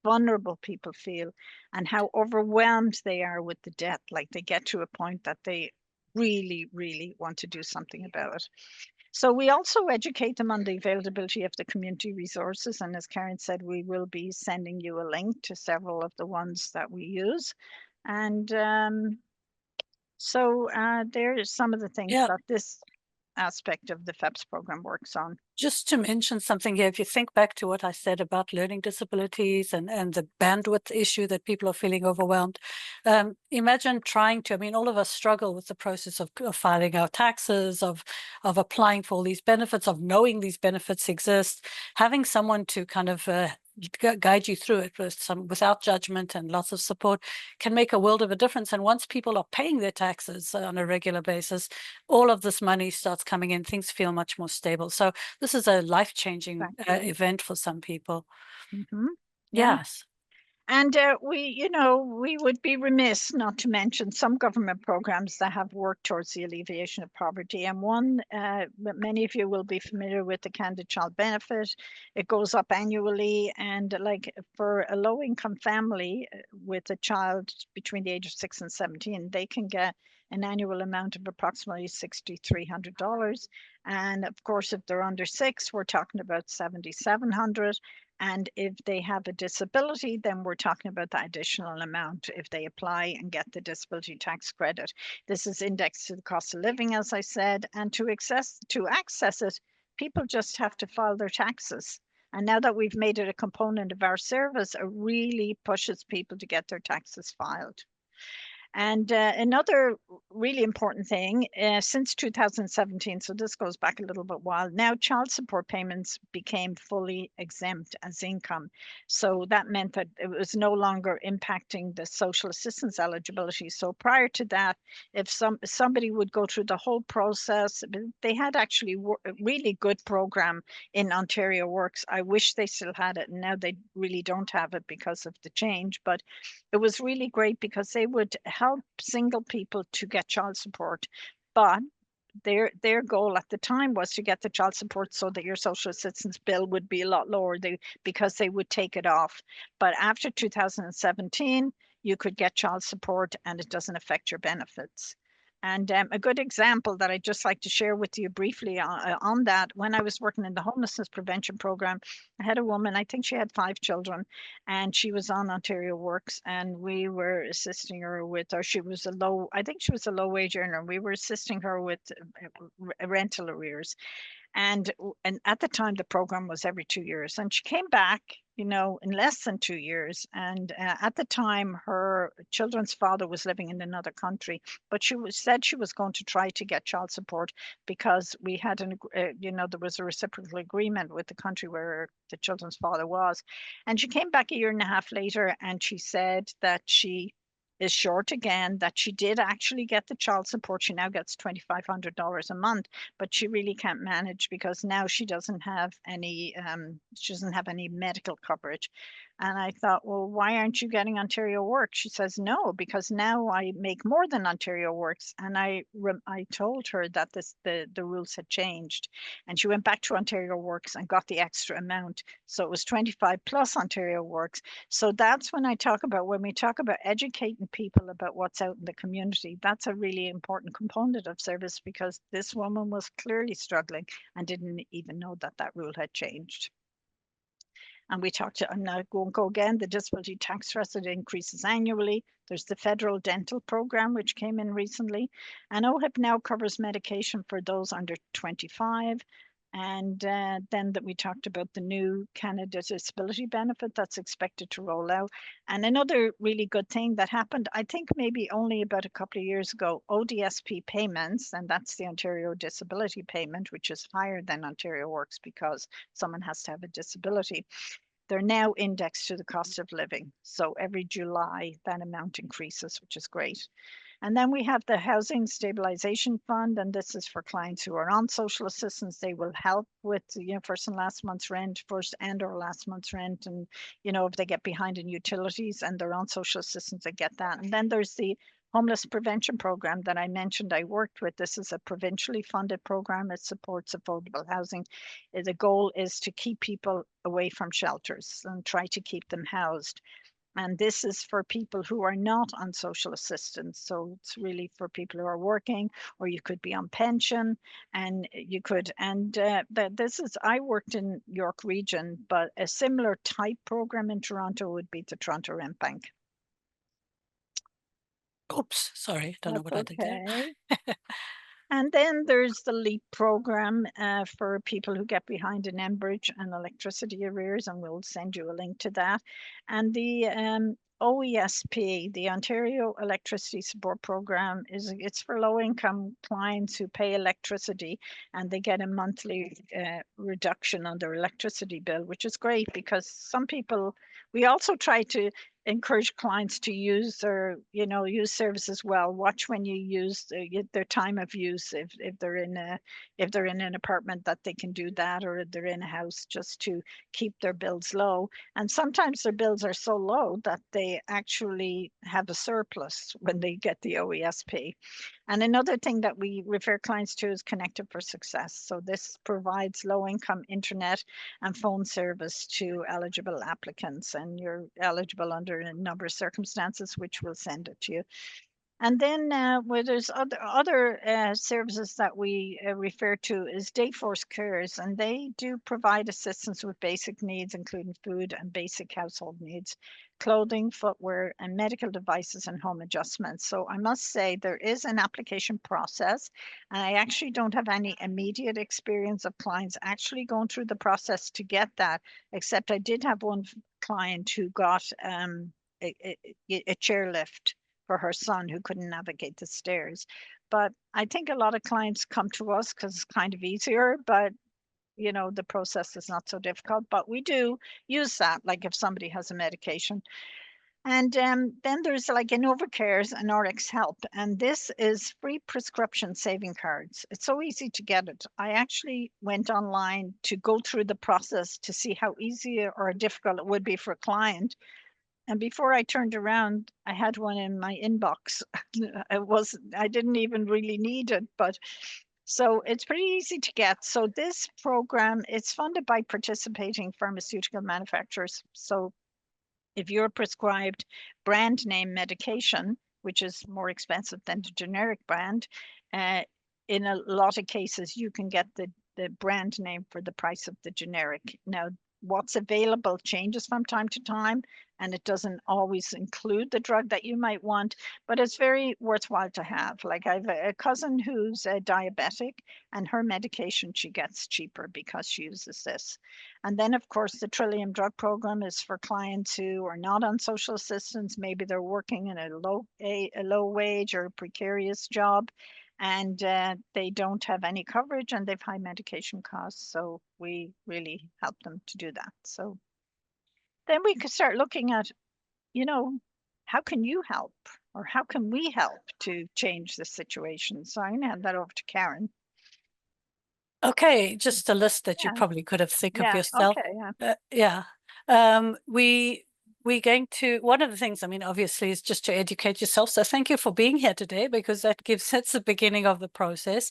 vulnerable people feel and how overwhelmed they are with the debt. Like, they get to a point that they really, really want to do something about it. So we also educate them on the availability of the community resources. And as Karen said, we will be sending you a link to several of the ones that we use. And so there are some of the things Yeah. that this aspect of the FEPS program works on. Just to mention something here, if you think back to what I said about learning disabilities and the bandwidth issue that people are feeling overwhelmed, imagine trying to, I mean, all of us struggle with the process of filing our taxes, of applying for all these benefits, of knowing these benefits exist, having someone to kind of guide you through it without judgment and lots of support can make a world of a difference. And once people are paying their taxes on a regular basis, all of this money starts coming in, things feel much more stable. So this is a life-changing event for some people. Mm-hmm. Yeah. Yes. And we would be remiss not to mention some government programs that have worked towards the alleviation of poverty. And one, many of you will be familiar with the Candid Child Benefit. It goes up annually, and like for a low-income family with a child between the age of 6 and 17, they can get an annual amount of approximately $6,300. And of course, if they're under 6, we're talking about $7,700. And if they have a disability, then we're talking about that additional amount if they apply and get the disability tax credit. This is indexed to the cost of living, as I said, and to access it, people just have to file their taxes. And now that we've made it a component of our service, it really pushes people to get their taxes filed. And another really important thing, since 2017, so this goes back a little bit while, now child support payments became fully exempt as income. So that meant that it was no longer impacting the social assistance eligibility. So prior to that, if somebody would go through the whole process, they had actually a really good program in Ontario Works. I wish they still had it, and now they really don't have it because of the change, but it was really great because they would help single people to get child support, but their goal at the time was to get the child support so that your social assistance bill would be a lot lower because they would take it off. But after 2017, you could get child support and it doesn't affect your benefits. And a good example that I'd just like to share with you briefly on that, when I was working in the homelessness prevention program, I had a woman, I think she had 5 children, and she was on Ontario Works, and we were assisting her with, or she was I think she was a low wage earner. We were assisting her with rental arrears. And at the time, the program was every 2 years. And she came back, in less than 2 years. And at the time, her children's father was living in another country. But she said she was going to try to get child support because we had there was a reciprocal agreement with the country where the children's father was. And she came back a year and a half later, and she said that she is short again, that she did actually get the child support. She now gets $2,500 a month, but she really can't manage because now she doesn't have any medical coverage. And I thought, well, why aren't you getting Ontario Works? She says, no, because now I make more than Ontario Works. And I told her that the rules had changed, and she went back to Ontario Works and got the extra amount. So it was 25 plus Ontario Works. So that's when we talk about educating people about what's out in the community, that's a really important component of service, because this woman was clearly struggling and didn't even know that rule had changed. And we talked to, I'm not going to go again, the disability tax credit increases annually. There's the federal dental program, which came in recently. And OHIP now covers medication for those under 25. And then that we talked about the new Canada Disability Benefit that's expected to roll out. And another really good thing that happened, I think maybe only about a couple of years ago, ODSP payments, and that's the Ontario Disability Payment, which is higher than Ontario Works because someone has to have a disability. They're now indexed to the cost of living. So every July, that amount increases, which is great. And then we have the Housing Stabilization Fund, and this is for clients who are on social assistance. They will help with first and last month's rent, first and or last month's rent. And, if they get behind in utilities and they're on social assistance, they get that. And then there's the Homeless Prevention Program that I mentioned I worked with. This is a provincially funded program. It supports affordable housing. The goal is to keep people away from shelters and try to keep them housed. And this is for people who are not on social assistance. So it's really for people who are working, or you could be on pension, and you could, and this is, I worked in York Region, but a similar type program in Toronto would be the Toronto Rent Bank. Oops, sorry, don't know what I did there. Okay. And then there's the LEAP program for people who get behind in Enbridge and electricity arrears, and we'll send you a link to that. And the OESP, the Ontario Electricity Support Program, it's for low-income clients who pay electricity, and they get a monthly reduction on their electricity bill, which is great because some people, we also try to encourage clients to use their, use services well. Watch when you use their time of use. If they're in an apartment, that they can do that, or if they're in a house, just to keep their bills low. And sometimes their bills are so low that they actually have a surplus when they get the OESP. And another thing that we refer clients to is Connected for Success. So this provides low-income internet and phone service to eligible applicants, and you're eligible under a number of circumstances, which we'll send it to you. And then where there's other services that we refer to is Dayforce Cares, and they do provide assistance with basic needs, including food and basic household needs, clothing, footwear, and medical devices and home adjustments. So I must say there is an application process, and I actually don't have any immediate experience of clients actually going through the process to get that, except I did have one client who got a chairlift for her son who couldn't navigate the stairs. But I think a lot of clients come to us because it's kind of easier, but the process is not so difficult. But we do use that, like if somebody has a medication. And then there's like InnovaCares and RX Help, and this is free prescription saving cards. It's so easy to get it. I actually went online to go through the process to see how easy or difficult it would be for a client. And before I turned around, I had one in my inbox. I didn't even really need it, but so it's pretty easy to get. So this program, it's funded by participating pharmaceutical manufacturers. So if you're prescribed brand name medication, which is more expensive than the generic brand, in a lot of cases, you can get the brand name for the price of the generic. Now, what's available changes from time to time, and it doesn't always include the drug that you might want, but it's very worthwhile to have. Like I have a cousin who's a diabetic, and her medication she gets cheaper because she uses this. And then of course the Trillium Drug Program is for clients who are not on social assistance. Maybe they're working in a low wage or precarious job, and they don't have any coverage and they've high medication costs. So we really help them to do that. So then we could start looking at, how can you help, or how can we help to change the situation? So I'm going to hand that over to Karen. Okay, just a list that you Yeah. probably could have think of Yeah, yourself. okay, Yeah. We're going to, one of the things, I mean, obviously, is just to educate yourself. So thank you for being here today, because that's the beginning of the process.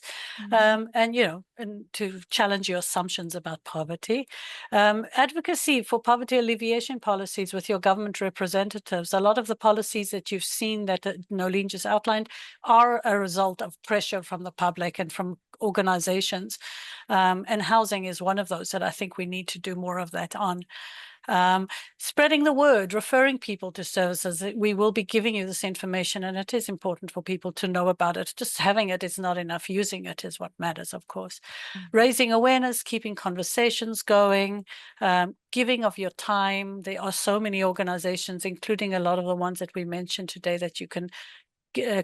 And, and to challenge your assumptions about poverty. Advocacy for poverty alleviation policies with your government representatives. A lot of the policies that you've seen that Nolene just outlined are a result of pressure from the public and from organizations. And housing is one of those that I think we need to do more of that on. Spreading the word, referring people to services. We will be giving you this information, and it is important for people to know about it. Just having it is not enough. Using it is what matters, of course. Raising awareness, keeping conversations going, giving of your time. There are so many organizations, including a lot of the ones that we mentioned today, that you can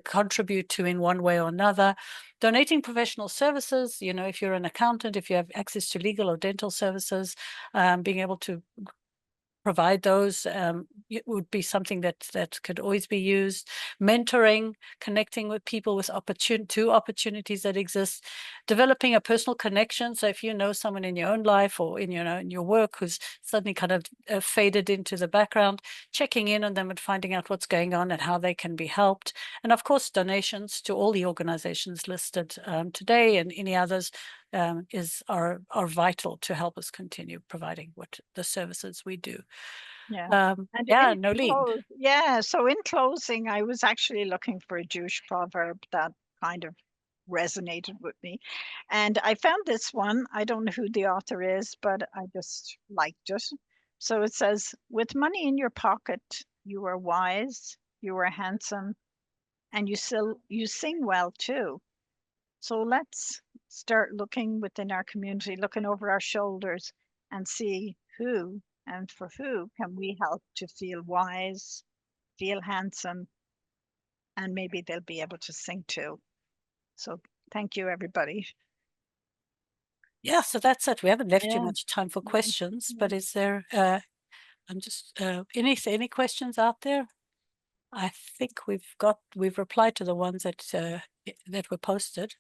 contribute to in one way or another. Donating professional services, if you're an accountant, if you have access to legal or dental services, being able to provide those it would be something that could always be used. Mentoring, connecting with people with opportunities that exist, developing a personal connection. So if you know someone in your own life or in your work who's suddenly kind of faded into the background, checking in on them and finding out what's going on and how they can be helped. And of course, donations to all the organizations listed today and any others are vital to help us continue providing what the services we do. Yeah. And Yeah, in Nolene. yeah, so in closing, I was actually looking for a Jewish proverb that kind of resonated with me. And I found this one. I don't know who the author is, but I just liked it. So it says, with money in your pocket, you are wise, you are handsome, and you sing well too. So let's start looking within our community, looking over our shoulders and see who and for who can we help to feel wise, feel handsome, and maybe they'll be able to sing too. So thank you, everybody. Yeah, so that's it. We haven't left you Yeah. much time for questions, Yeah. but is there I'm just any questions out there? I think we've replied to the ones that were posted.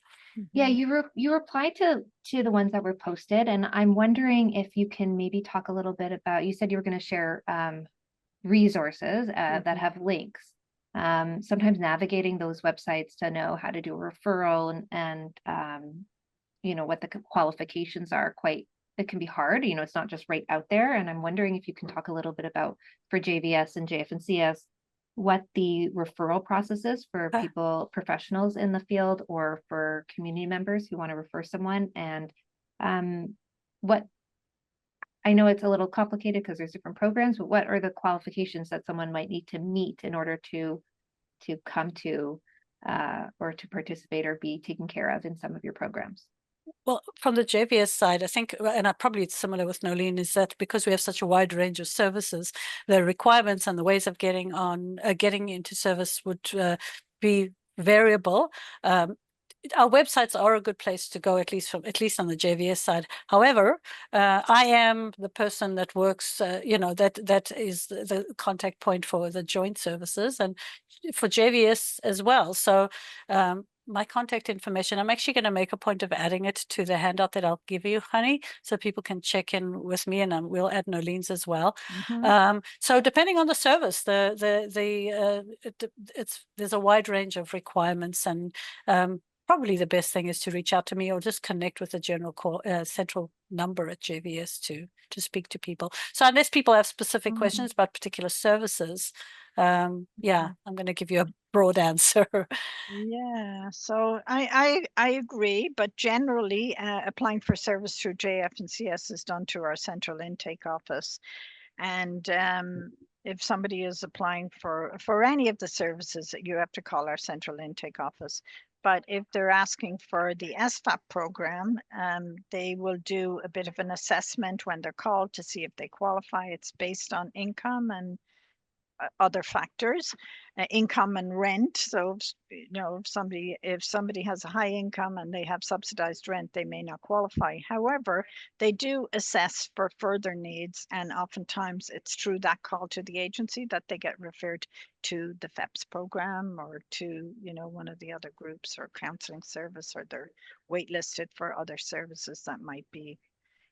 Yeah, Mhm. you replied to the ones that were posted, and I'm wondering if you can maybe talk a little bit about, you said you were going to share resources that Mhm. have links. Sometimes navigating those websites to know how to do a referral and you know, what the qualifications are, it can be hard. You know, it's not just right out there. And I'm wondering if you can talk a little bit about, for JVS and JF&CS, what the referral process is for Uh, people, professionals in the field, or for community members who want to refer someone, and what, I know it's a little complicated because there's different programs, but what are the qualifications that someone might need to meet in order to come to or to participate or be taken care of in some of your programs? Well, from the JVS side, I think, and probably it's similar with Nolene, is that because we have such a wide range of services, the requirements and the ways of getting into service would be variable. Our websites are a good place to go, at least on the JVS side. However, I am the person that works, that is the contact point for the joint services and for JVS as well. So my contact information, I'm actually going to make a point of adding it to the handout that I'll give you, honey, so people can check in with me, and we'll add Nolene's as well. Mhm. So depending on the service, there's a wide range of requirements, and probably the best thing is to reach out to me or just connect with the general central number at JVS to speak to people. So unless people have specific questions about particular services, yeah, I'm going to give you a broad answer. Yeah, so I agree, but generally applying for service through JF&CS is done through our central intake office. And if somebody is applying for any of the services, you have to call our central intake office. But if they're asking for the SFAP program, they will do a bit of an assessment when they're called to see if they qualify. It's based on income and other factors, income and rent. So, if somebody has a high income and they have subsidized rent, they may not qualify. However, they do assess for further needs, and oftentimes it's through that call to the agency that they get referred to the FEPS program or to, one of the other groups or counseling service, or they're waitlisted for other services that might be,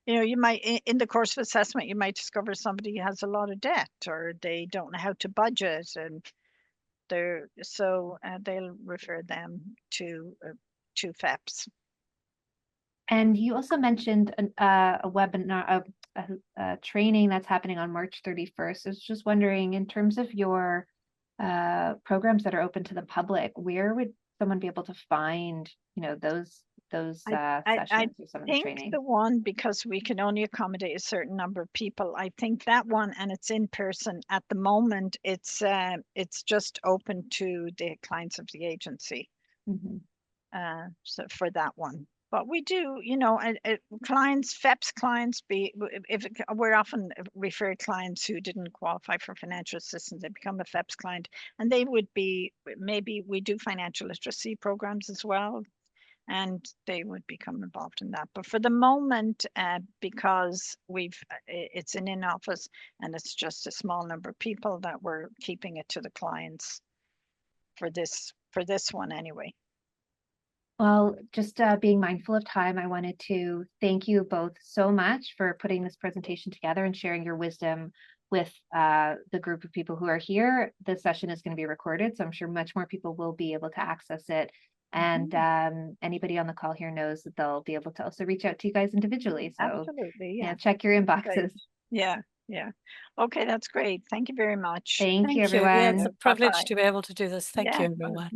you might, in the course of assessment, you might discover somebody has a lot of debt or they don't know how to budget, and they'll refer them to FEPS. And you also mentioned a webinar, a training that's happening on March 31st. I was just wondering, in terms of your programs that are open to the public, where would someone be able to find, those I sessions or some of the think training? the one, because we can only accommodate a certain number of people, I think that one, and it's in person at the moment, it's just open to the clients of the agency. Mhm. So for that one. But we do, clients, FEPS clients, we're often referred clients who didn't qualify for financial assistance, they become a FEPS client, and they would be, maybe we do financial literacy programs as well, and they would become involved in that. But for the moment, because it's an in-office and it's just a small number of people, that we're keeping it to the clients for this one anyway. Well, just being mindful of time, I wanted to thank you both so much for putting this presentation together and sharing your wisdom with the group of people who are here. This session is going to be recorded, so I'm sure much more people will be able to access it And anybody on the call here knows that they'll be able to also reach out to you guys individually. So Absolutely. yeah, Yeah. check your Great. inboxes. Yeah. Yeah. Okay, that's great. Thank you very much. Thank you, Thank you. Yeah, it's everyone. a privilege Bye-bye. to be able to do this. Thank you, Yeah. everyone. Yeah.